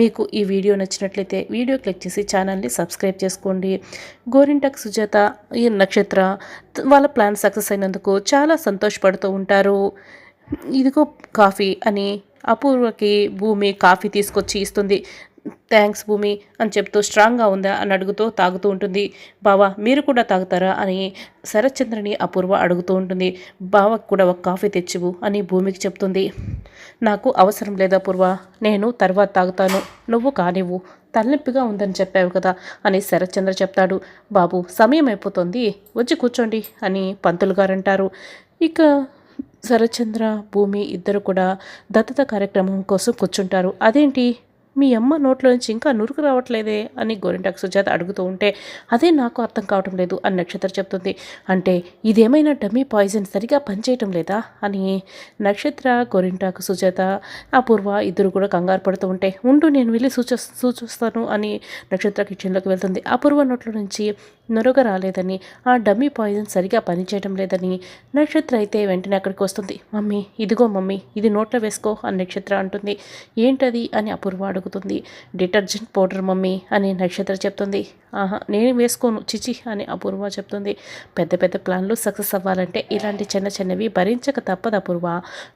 మీకు ఈ వీడియో నచ్చినట్లయితే వీడియో క్లిక్ చేసి ఛానల్ని సబ్స్క్రైబ్ చేసుకోండి. గోరింటాకు సుజాత ఈ నక్షత్ర వాళ్ళ ప్లాన్ సక్సెస్ అయినందుకు చాలా సంతోషపడుతూ ఉంటారు. ఇదిగో కాఫీ అని అపూర్వకి భూమి కాఫీ తీసుకొచ్చి ఇస్తుంది. థ్యాంక్స్ భూమి అని చెప్తూ స్ట్రాంగ్గా ఉందా అని అడుగుతూ తాగుతూ ఉంటుంది. బావా మీరు కూడా తాగుతారా అని శరత్చంద్రని అపూర్వ అడుగుతూ ఉంటుంది. బావకు కూడా ఒక కాఫీ తెచ్చివు అని భూమికి చెప్తుంది. నాకు అవసరం లేదా అపూర్వ, నేను తర్వాత తాగుతాను, నువ్వు కానివ్వు, తలనొప్పిగా ఉందని చెప్పావు కదా అని శరత్చంద్ర చెప్తాడు. బాబు సమయం అయిపోతుంది, వచ్చి కూర్చోండి అని పంతులు గారు అంటారు. ఇక శరత్చంద్ర భూమి ఇద్దరు కూడా దత్తత కార్యక్రమం కోసం కూర్చుంటారు. అదేంటి మీ అమ్మ నోట్లో నుంచి ఇంకా నురుకు రావట్లేదే అని గోరింటాకు సుజాత అడుగుతూ ఉంటే అదే నాకు అర్థం కావటం లేదు అని నక్షత్ర చెప్తుంది. అంటే ఇదేమైనా డమ్మీ పాయిజన్ సరిగా పనిచేయటం లేదా అని నక్షత్ర గోరింటాకు సుజాత అపూర్వ ఇద్దరు కూడా కంగారు పడుతూ ఉంటే ఉంటూ నేను వెళ్ళి సూచిస్తాను అని నక్షత్ర కిచెన్లోకి వెళ్తుంది. అపూర్వ నోట్లో నుంచి నొరగ రాలేదని, ఆ డమ్మీ పాయిజన్ సరిగా పనిచేయడం లేదని నక్షత్ర అయితే వెంటనే అక్కడికి వస్తుంది. మమ్మీ ఇదిగో మమ్మీ ఇది నోట్లో వేసుకో అని నక్షత్ర అంటుంది. ఏంటది అని అపూర్వ అడుగుతుంది. డిటర్జెంట్ పౌడర్ మమ్మీ అని నక్షత్ర చెప్తుంది. ఆహా నేను వేసుకోను చిచి అని అపూర్వ చెప్తుంది. పెద్ద పెద్ద ప్లాన్లు సక్సెస్ అవ్వాలంటే ఇలాంటి చిన్న చిన్నవి భరించక తప్పదు అపూర్వ,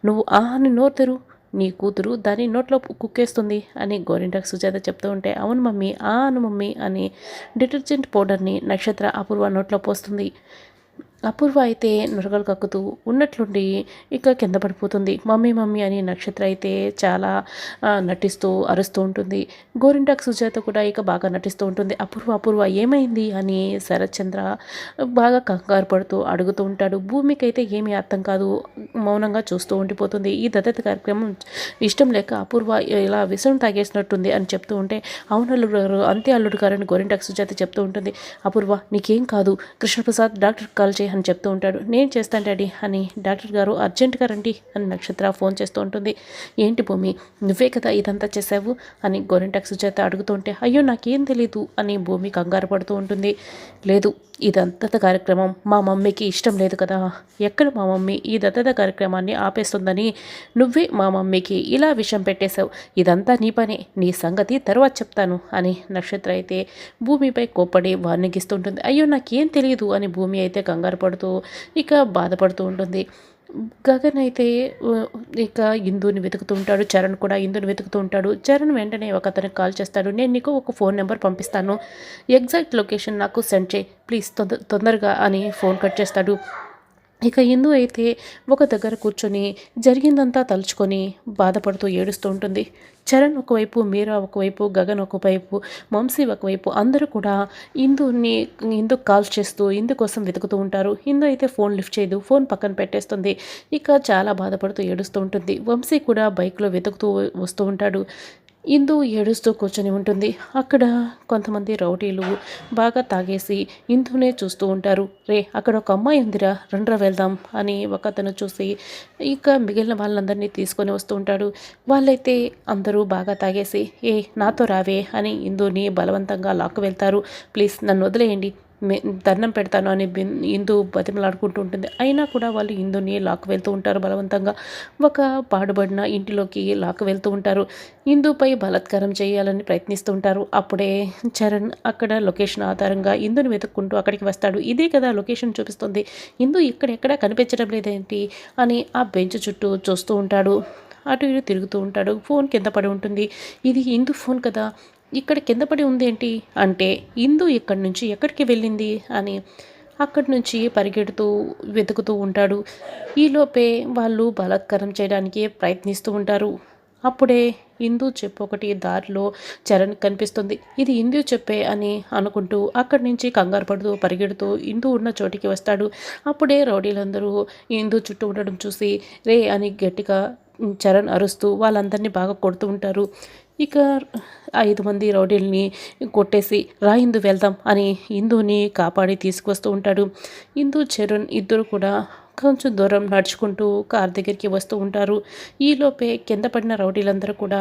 నువ్వు అని నోరు తెరు, నీ కూతురు దాని నోట్లో కుక్కేస్తుంది అని గోరింటాకు సుజాత చెప్తూ ఉంటే అవును మమ్మీ అను మమ్మీ అని డిటర్జెంట్ పౌడర్ని నక్షత్ర అపూర్వ నోట్లో పోస్తుంది. అపూర్వ అయితే నురగలు కక్కుతూ ఉన్నట్లుండి ఇక కింద పడిపోతుంది. మమ్మీ మమ్మీ అని నక్షత్ర అయితే చాలా నటిస్తూ అరుస్తూ ఉంటుంది. గోరింటాకు సుజాత కూడా ఇక బాగా నటిస్తూ ఉంటుంది. అపూర్వ అపూర్వ ఏమైంది అని శరత్చంద్ర బాగా కంగారు పడుతూ అడుగుతూ ఉంటాడు. భూమికి అయితే ఏమీ అర్థం కాదు, మౌనంగా చూస్తూ ఉండిపోతుంది. ఈ దత్తత కార్యక్రమం ఇష్టం లేక అపూర్వ ఇలా విషం తాగేసినట్టుంది అని చెప్తూ ఉంటే అవును అల్లుడు గారు అంతే అల్లుడు గారు అని గోరింటాకు సుజాత చెప్తూ ఉంటుంది. అపూర్వ నీకేం కాదు, కృష్ణప్రసాద్ డాక్టర్ కాల్ చేయి అని చెప్తూ ఉంటాడు. నేను చేస్తాను డాడీ అని డాక్టర్ గారు అర్జెంటుగా రండి అని నక్షత్ర ఫోన్ చేస్తూ ఉంటుంది. ఏంటి భూమి నువ్వే కదా ఇదంతా చేసావు అని గోరింటాకు సుజాత అడుగుతూ ఉంటే అయ్యో నాకేం తెలీదు అని భూమి కంగారు పడుతూ ఉంటుంది. లేదు ఈ దత్తత కార్యక్రమం మా మమ్మీకి ఇష్టం లేదు కదా, ఎక్కడ మా మమ్మీ ఈ దత్తత కార్యక్రమాన్ని ఆపేస్తుందని నువ్వే మా మమ్మీకి ఇలా విషం పెట్టేశావు, ఇదంతా నీ పనే, నీ సంగతి తర్వాత చెప్తాను అని నక్షత్ర అయితే భూమిపై కోప్పడి వార్నింగ్ ఇస్తుంటుంది. అయ్యో నాకేం తెలియదు అని భూమి అయితే కంగారు పడుతూ ఇక బాధపడుతూ ఉంటుంది. గగన్ అయితే ఇక ఇందుని వెతుకుతూ ఉంటాడు. చరణ్ కూడా ఇందుని వెతుకుతూ ఉంటాడు. చరణ్ వెంటనే ఒక అతనికి కాల్ చేస్తాడు. నేను నీకు ఒక ఫోన్ నెంబర్ పంపిస్తాను, ఎగ్జాక్ట్ లొకేషన్ నాకు సెండ్ చేయి ప్లీజ్ తొందరగా అని ఫోన్ కట్ చేస్తాడు. ఇక ఇందు అయితే ఒక దగ్గర కూర్చొని జరిగిందంతా తలుచుకొని బాధపడుతూ ఏడుస్తూ ఉంటుంది. చరణ్ ఒకవైపు, మీరా ఒకవైపు, గగన్ ఒకవైపు, వంశీ ఒకవైపు అందరూ కూడా ఇందుకు కాల్స్ చేస్తూ ఇందు కోసం వెతుకుతూ ఉంటారు. ఇందు అయితే ఫోన్ లిఫ్ట్ చేయదు, ఫోన్ పక్కన పెట్టేస్తుంది. ఇక చాలా బాధపడుతూ ఏడుస్తూ ఉంటుంది. వంశీ కూడా బైక్లో వెతుకుతూ వస్తూ ఉంటాడు. ఇందు ఏడుస్తూ కూర్చొని ఉంటుంది. అక్కడ కొంతమంది రౌడీలు బాగా తాగేసి ఇందునే చూస్తూ ఉంటారు. రే అక్కడ ఒక అమ్మాయి ఉందిరా, రండ్రా వెళ్దాం అని ఒక అతను చూసి ఇక మిగిలిన వాళ్ళందరినీ తీసుకొని వస్తూ ఉంటాడు. వాళ్ళైతే అందరూ బాగా తాగేసి నాతో రావే అని ఇందుని బలవంతంగా లాక్కు వెళ్తారు. ప్లీజ్ నన్ను వదిలేయండి, దండం పెడతాను అని ఇందు బతిమలాడుకుంటూ ఉంటుంది. అయినా కూడా వాళ్ళు ఇందుని లాక్కు వెళ్తూ ఉంటారు. బలవంతంగా ఒక పాడుబడిన ఇంటిలోకి లాక్కు వెళ్తూ ఉంటారు. ఇందుపై బలాత్కారం చేయాలని ప్రయత్నిస్తూ ఉంటారు. అప్పుడే చరణ్ అక్కడ లొకేషన్ ఆధారంగా ఇందుని వెతుక్కుంటూ అక్కడికి వస్తాడు. ఇదే కదా లొకేషన్ చూపిస్తుంది, ఇందు ఇక్కడెక్కడా కనిపించడం లేదేంటి అని ఆ బెంచ్ చుట్టూ చూస్తూ ఉంటాడు. అటు ఇటు తిరుగుతూ ఉంటాడు. ఫోన్ కింద పడి ఉంటుంది. ఇది ఇందు ఫోన్ కదా, ఇక్కడ కింద పడి ఉందేంటి అంటే ఇందు ఇక్కడి నుంచి ఎక్కడికి వెళ్ళింది అని అక్కడి నుంచి పరిగెడుతూ వెతుకుతూ ఉంటాడు. ఈలోపే వాళ్ళు బలాత్కారం చేయడానికి ప్రయత్నిస్తూ ఉంటారు. అప్పుడే ఇందు చెప్పు ఒకటి దారిలో చరణ్ కనిపిస్తుంది. ఇది ఇందు చెప్పే అని అనుకుంటూ అక్కడి నుంచి కంగారు పడుతూ పరిగెడుతూ ఇందు ఉన్న చోటికి వస్తాడు. అప్పుడే రౌడీలందరూ ఇందు చుట్టూ ఉండడం చూసి రే అని గట్టిగా చరణ్ అరుస్తూ వాళ్ళందరినీ బాగా కొడుతూ ఉంటారు. ఇక 5 మంది రౌడీల్ని కొట్టేసి రా ఇందు వెళ్దాం అని ఇందుని కాపాడి తీసుకువస్తూ ఉంటాడు. ఇందు చరణ్ ఇద్దరు కూడా కొంచెం దూరం నడుచుకుంటూ కార్ దగ్గరికి వస్తూ ఉంటారు. ఈలోపే కింద పడిన రౌడీలందరూ కూడా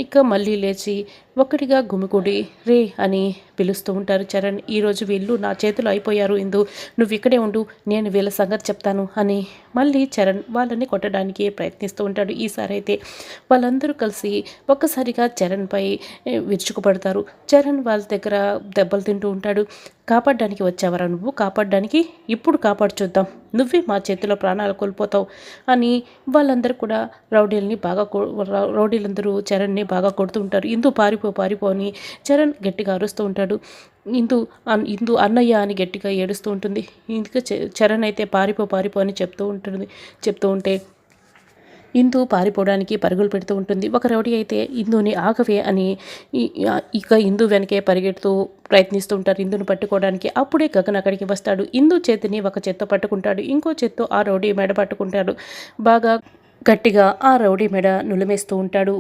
ఇక మళ్ళీ లేచి ఒక్కటిగా గుమికూడి రే అని పిలుస్తూ ఉంటారు చరణ్. ఈరోజు వీళ్ళు నా చేతిలో అయిపోయారు ఇందు, నువ్వు ఇక్కడే ఉండు, నేను వీళ్ళ సంగతి చెప్తాను అని మళ్ళీ చరణ్ వాళ్ళని కొట్టడానికి ప్రయత్నిస్తూ ఉంటాడు. ఈసారి అయితే వాళ్ళందరూ కలిసి ఒక్కసారిగా చరణ్పై విరుచుకుపడతారు. చరణ్ వాళ్ళ దగ్గర దెబ్బలు తింటూ ఉంటాడు. కాపాడడానికి వచ్చావరా నువ్వు, కాపాడడానికి, ఇప్పుడు కాపాడు చూద్దాం, నువ్వే మా చేతిలో ప్రాణాలు కోల్పోతావు అని వాళ్ళందరూ కూడా రౌడీలందరూ చరణ్ని బాగా కొడుతూ ఉంటారు. ఇందు పారిపో అని చరణ్ గట్టిగా అరుస్తూ ఉంటాడు. ఇందు అన్నయ్య అని గట్టిగా ఏడుస్తూ ఉంటుంది. ఇంకా చరణ్ అయితే పారిపో అని చెప్తూ ఉంటే ఇందు పారిపోవడానికి పరుగులు పెడుతూ ఉంటుంది. ఒక రౌడీ అయితే ఇందుని ఆగవే అని ఇక ఇందు వెనకే పరిగెడుతూ ప్రయత్నిస్తూ ఉంటారు ఇందుని పట్టుకోవడానికి. అప్పుడే గగన్ అక్కడికి వస్తాడు. ఇందు చేతిని ఒక చేత్తో పట్టుకుంటాడు, ఇంకో చేత్తో ఆ రౌడీ మెడ పట్టుకుంటాడు. బాగా గట్టిగా ఆ రౌడీ మెడ నులిమేస్తూ ఉంటాడు.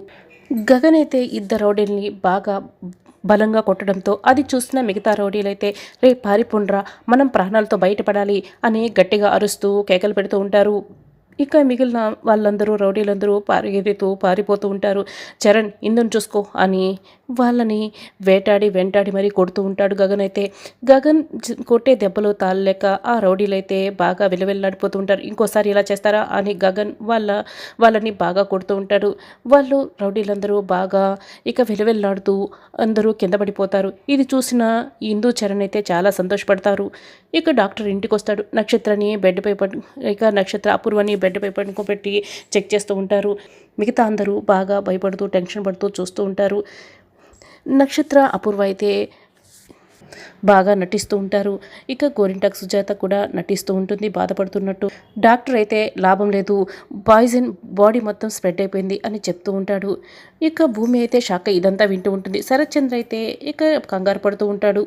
గగన్ అయితే ఇద్దరు రౌడీల్ని బాగా బలంగా కొట్టడంతో అది చూసిన మిగతా రౌడీలైతే రే పారిపోండ్రా, మనం ప్రాణాలతో బయటపడాలి అని గట్టిగా అరుస్తూ కేకలు పెడుతూ ఉంటారు. ఇక మిగిలిన వాళ్ళందరూ రౌడీలందరూ పారిపోతూ ఉంటారు. చరణ్ ఇందుని చూసుకో అని వాళ్ళని వెంటాడి మరీ కొడుతూ ఉంటాడు గగన్ అయితే. గగన్ కొట్టే దెబ్బలు తాళలేక ఆ రౌడీలైతే బాగా విలవిల్లాడిపోతూ ఉంటారు. ఇంకోసారి ఇలా చేస్తారా అని గగన్ వాళ్ళని బాగా కొడుతూ ఉంటాడు. వాళ్ళు రౌడీలందరూ బాగా ఇక విలవిల్లాడుతూ అందరూ కింద పడిపోతారు. ఇది చూసిన ఇందు చరణ్ అయితే చాలా సంతోషపడతారు. ఇక డాక్టర్ ఇంటికి వస్తాడు. నక్షత్ర అపూర్వని బెడ్పై పడుకోబెట్టి చెక్ చేస్తూ ఉంటారు. మిగతా అందరూ బాగా భయపడుతూ టెన్షన్ పడుతూ చూస్తూ ఉంటారు. నక్షత్ర అపూర్వ అయితే బాగా నటిస్తూ ఉంటారు. ఇక గోరింటాకు సుజాత కూడా నటిస్తూ ఉంటుంది బాధపడుతున్నట్టు. డాక్టర్ అయితే లాభం లేదు, పాయిజన్ బాడీ మొత్తం స్ప్రెడ్ అయిపోయింది అని చెప్తూ ఉంటాడు. ఇక భూమి అయితే షాక్ ఇదంతా వింటూ ఉంటుంది. శరత్చంద్ర అయితే ఇక కంగారు పడుతూ ఉంటాడు.